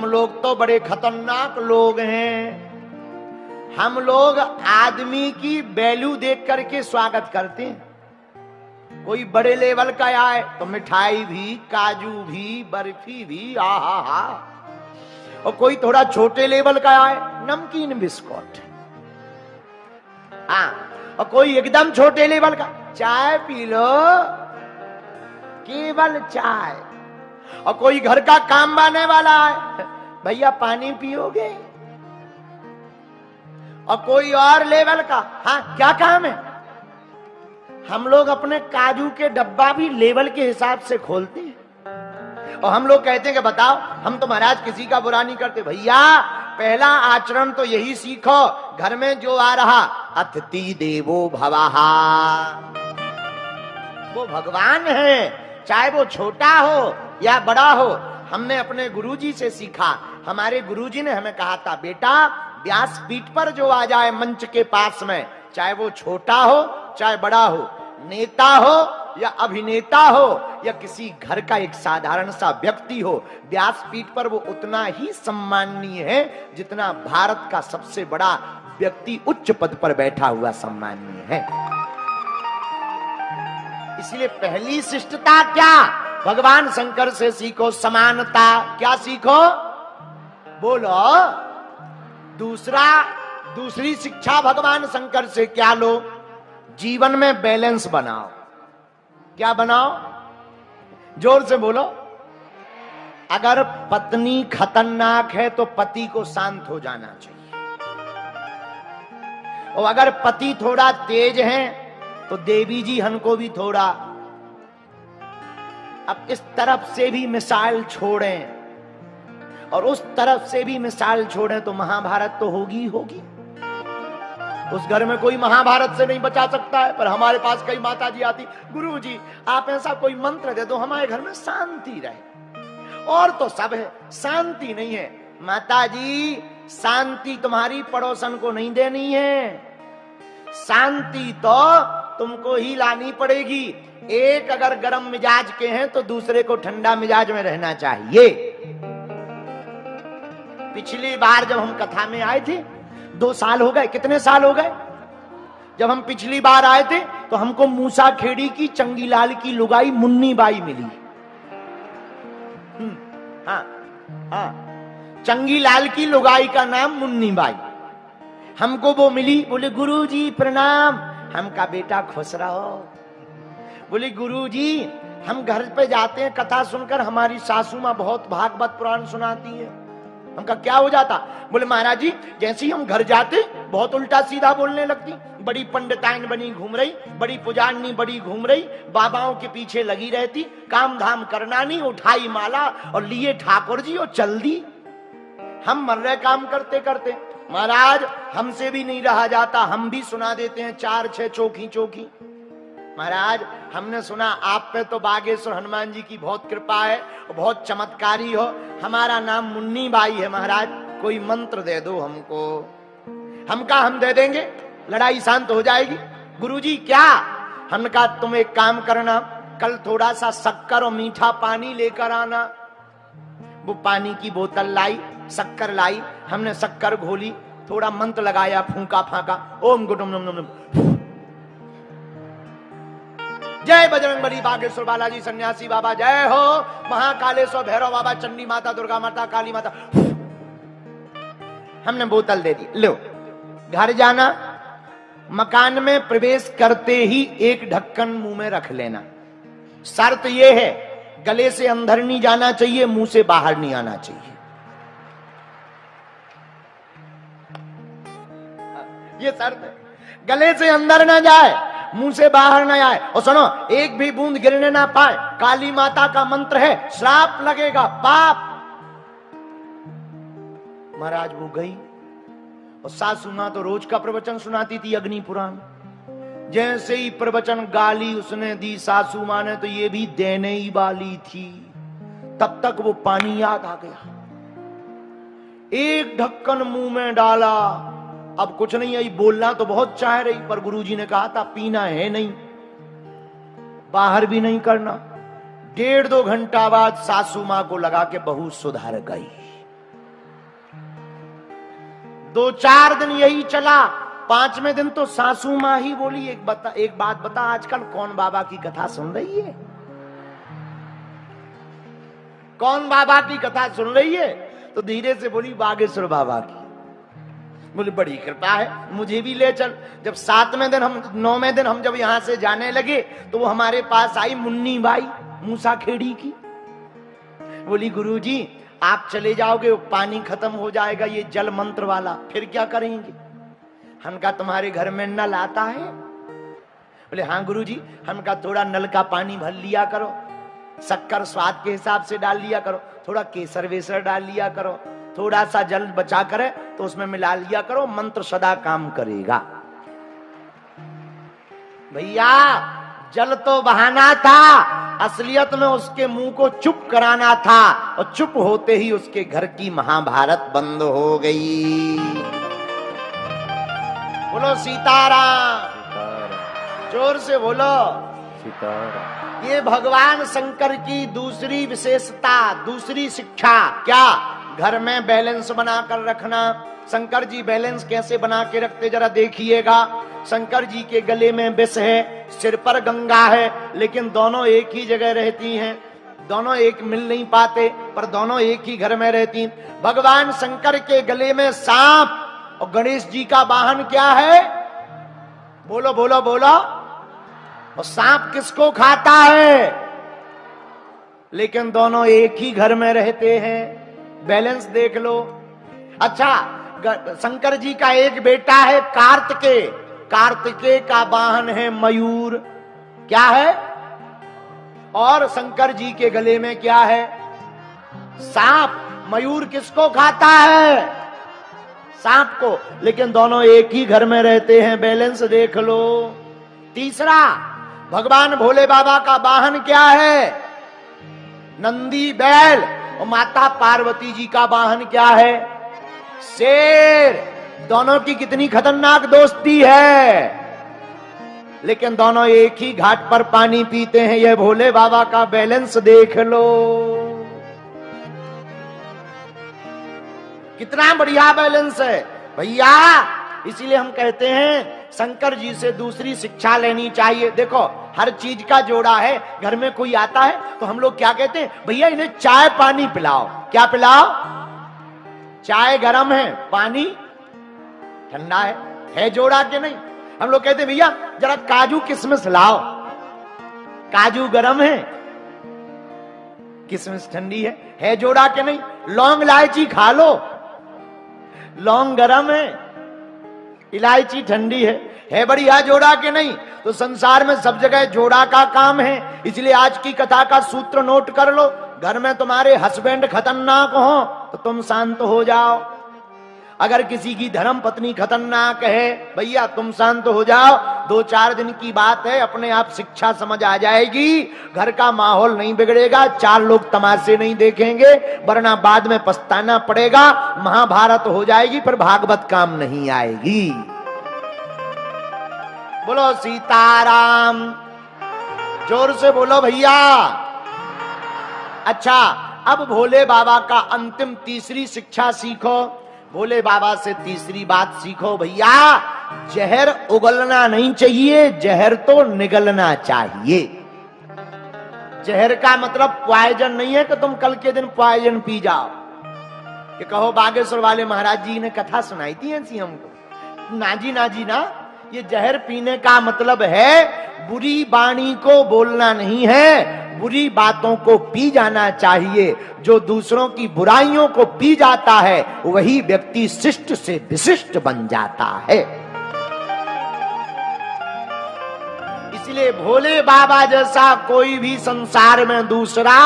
हम लोग तो बड़े खतरनाक लोग हैं। हम लोग आदमी की वैल्यू देख करके स्वागत करते हैं। कोई बड़े लेवल का आए तो मिठाई भी, काजू भी, बर्फी भी, आहा हा। और कोई थोड़ा छोटे लेवल का आए, नमकीन बिस्कुट। हाँ, और कोई एकदम छोटे लेवल का, चाय पी लो, केवल चाय। और कोई घर का काम आने वाला है, भैया पानी पियोगे? और कोई और लेवल का, हाँ क्या काम है? हम लोग अपने काजू के डब्बा भी लेवल के हिसाब से खोलते हैं। और हम लोग कहते हैं कि बताओ, हम तो महाराज किसी का बुरा नहीं करते। भैया पहला आचरण तो यही सीखो, घर में जो आ रहा अतिथि देवो भवः, वो भगवान है, चाहे वो छोटा हो या बड़ा हो। हमने अपने गुरुजी से सीखा। हमारे गुरुजी ने हमें कहा था, बेटा व्यासपीठ पर जो आ जाए मंच के पास में, चाहे वो छोटा हो चाहे बड़ा हो, नेता हो या अभिनेता हो या किसी घर का एक साधारण सा व्यक्ति हो, व्यासपीठ पर वो उतना ही सम्माननीय है जितना भारत का सबसे बड़ा व्यक्ति उच्च पद पर बैठा हुआ सम्माननीय है। इसलिए पहली शिष्टता क्या? भगवान शंकर से सीखो समानता। क्या सीखो? बोलो। दूसरी शिक्षा भगवान शंकर से क्या लो? जीवन में बैलेंस बनाओ। क्या बनाओ? जोर से बोलो। अगर पत्नी खतरनाक है तो पति को शांत हो जाना चाहिए, और अगर पति थोड़ा तेज है तो देवी जी हमको भी थोड़ा। अब इस तरफ से भी मिसाइल छोड़ें और उस तरफ से भी मिसाइल छोड़ें तो महाभारत तो होगी होगी। उस घर में कोई महाभारत से नहीं बचा सकता है, पर हमारे पास कई माता जी आती, गुरु जी आप ऐसा कोई मंत्र दे दो हमारे घर में शांति रहे। और तो सब है, शांति नहीं है। माता जी शांति तुम्हारी पड़ोसन को नहीं देनी है, शांति तो तुमको ही लानी पड़ेगी। एक अगर गर्म मिजाज के हैं तो दूसरे को ठंडा मिजाज में रहना चाहिए। पिछली बार जब हम कथा में आए थे, 2 साल हो गए, कितने साल हो गए? जब हम पिछली बार आए थे तो हमको मूसा खेड़ी की चंगीलाल की लुगाई मुन्नी बाई मिली। हाँ हाँ, चंगीलाल की लुगाई का नाम मुन्नी बाई। हमको वो मिली, बोले गुरु जी प्रणाम। हम का बेटा खुश रहो। बोले गुरु जी हम घर पे जाते हैं, कथा सुनकर हमारी सासू माँ बहुत भागवत पुराण सुनाती है। हमका क्या हो जाता? बोले महाराज जी जैसे ही हम घर जाते बहुत उल्टा सीधा बोलने लगती। बड़ी पंडिताइन बनी घूम रही, बड़ी पुजारनी बड़ी घूम रही, बाबाओं के पीछे लगी रहती, काम धाम करना नहीं, उठाई माला और लिए ठाकुर जी और चल दी। हम मर रहे काम करते करते। महाराज हमसे भी नहीं रहा जाता, हम भी सुना देते हैं 4-6 चौकी चौकी। महाराज हमने सुना आप पे तो बागेश्वर हनुमान जी की बहुत कृपा है, बहुत चमत्कारी हो। हमारा नाम मुन्नी बाई है महाराज, कोई मंत्र दे दो हमको। हम दे देंगे, लड़ाई शांत हो जाएगी। गुरुजी क्या? हमने कहा तुम एक काम करना, कल थोड़ा सा शक्कर और मीठा पानी लेकर आना। वो पानी की बोतल लाई, शक्कर लाई, हमने शक्कर घोली, थोड़ा मंत्र लगाया, फूंका फाका, ओम गुडुम नम नम नम, जय बजरंगबली बागेश्वर बालाजी सन्यासी बाबा जय हो, महाकालेश्वर भैरव बाबा, चंडी माता, दुर्गा माता, काली माता। हमने बोतल दे दी, लो। घर जाना, मकान में प्रवेश करते ही एक ढक्कन मुंह में रख लेना। शर्त यह है गले से अंदर नहीं जाना चाहिए, मुंह से बाहर नहीं आना चाहिए। ये शर्त है, गले से अंदर ना जाए, मुंह से बाहर ना आए। और सुनो, एक भी बूंद गिरने ना पाए। काली माता का मंत्र है, श्राप लगेगा, पाप। महाराज वो गई और सासू मां तो रोज का प्रवचन सुनाती थी, अग्नि पुराण। जैसे ही प्रवचन गाली उसने दी सासू मां ने, तो ये भी देने ही वाली थी। तब तक वो पानी याद आ गया, एक ढक्कन मुंह में डाला। अब कुछ नहीं आई, बोलना तो बहुत चाह रही, पर गुरुजी ने कहा था पीना है नहीं, बाहर भी नहीं करना। 1.5-2 घंटा बाद सासू मां को लगा के बहू सुधर गई। 2-4 दिन यही चला। 5वें दिन तो सासू माँ ही बोली, एक बात बता, आजकल कौन बाबा की कथा सुन रही है? कौन बाबा की कथा सुन रही है? तो धीरे से बोली, बागेश्वर बाबा की। बोले बड़ी कृपा है, मुझे भी ले चल। जब 9वें दिन हम जब यहां से जाने लगे तो वो हमारे पास आई मुन्नी बाई मूसा खेड़ी की। बोली गुरुजी आप चले जाओगे, पानी खत्म हो जाएगा, ये जल मंत्र वाला, फिर क्या करेंगे? हम कहा तुम्हारे घर में नल आता है? बोले हाँ गुरुजी। हम कहा थोड़ा नल का पानी भर लिया करो, शक्कर स्वाद के हिसाब से डाल लिया करो, थोड़ा केसर वेसर डाल लिया करो, थोड़ा सा जल बचा करे तो उसमें मिला लिया करो, मंत्र सदा काम करेगा। भैया जल तो बहाना था, असलियत में उसके मुंह को चुप कराना था, और चुप होते ही उसके घर की महाभारत बंद हो गई। बोलो सीताराम, जोर से बोलो सीताराम। ये भगवान शंकर की दूसरी विशेषता, दूसरी शिक्षा क्या? घर में बैलेंस बनाकर रखना। शंकर जी बैलेंस कैसे बना के रखते जरा देखिएगा। शंकर जी के गले में विष है, सिर पर गंगा है, लेकिन दोनों एक ही जगह रहती हैं, दोनों एक मिल नहीं पाते, पर दोनों एक ही घर में रहती। भगवान शंकर के गले में सांप, और गणेश जी का वाहन क्या है? बोलो बोलो बोलो। और सांप किसको खाता है? लेकिन दोनों एक ही घर में रहते हैं। बैलेंस देख लो। अच्छा, शंकर जी का एक बेटा है कार्तिकेय, कार्तिकेय का वाहन है मयूर। क्या है? और शंकर जी के गले में क्या है? सांप। मयूर किसको खाता है? सांप को। लेकिन दोनों एक ही घर में रहते हैं। बैलेंस देख लो। तीसरा, भगवान भोले बाबा का वाहन क्या है? नंदी बैल। और माता पार्वती जी का वाहन क्या है? शेर। दोनों की कितनी खतरनाक दोस्ती है, लेकिन दोनों एक ही घाट पर पानी पीते हैं। यह भोले बाबा का बैलेंस देख लो, कितना बढ़िया बैलेंस है भैया। इसीलिए हम कहते हैं शंकर जी से दूसरी शिक्षा लेनी चाहिए। देखो हर चीज का जोड़ा है। घर में कोई आता है तो हम लोग क्या कहते हैं? भैया इन्हें चाय पानी पिलाओ। क्या पिलाओ? चाय गरम है, पानी ठंडा है जोड़ा के नहीं? हम लोग कहते हैं भैया जरा काजू किशमिश लाओ। काजू गरम है, किशमिश ठंडी है जोड़ा के नहीं? लौंग इलायची खा लो, लौंग गरम है, इलायची ठंडी है बढ़िया जोड़ा के नहीं? तो संसार में सब जगह जोड़ा का काम है। इसलिए आज की कथा का सूत्र नोट कर लो। घर में तुम्हारे हस्बैंड खतरनाक हो तो तुम शांत हो जाओ। अगर किसी की धर्म पत्नी खतरनाक है, भैया तुम शांत हो जाओ। 2-4 दिन की बात है, अपने आप शिक्षा समझ आ जाएगी। घर का माहौल नहीं बिगड़ेगा, 4 लोग तमाशे नहीं देखेंगे, वरना बाद में पछताना पड़ेगा। महाभारत हो जाएगी पर भागवत काम नहीं आएगी। बोलो सीताराम, जोर से बोलो भैया। अच्छा, अब भोले बाबा का अंतिम तीसरी शिक्षा सीखो। भोले बाबा से तीसरी बात सीखो भैया, जहर उगलना नहीं चाहिए, जहर तो निगलना चाहिए। जहर का मतलब पॉइजन नहीं है कि तुम कल के दिन पॉइजन पी जाओ। कि कहो बागेश्वर वाले महाराज जी ने कथा सुनाई थी ऐसी हमको। नाजी नाजी ना, ये जहर पीने का मतलब है बुरी वाणी को बोलना नहीं है, बुरी बातों को पी जाना चाहिए। जो दूसरों की बुराइयों को पी जाता है वही व्यक्ति शिष्ट से विशिष्ट बन जाता है। इसलिए भोले बाबा जैसा कोई भी संसार में दूसरा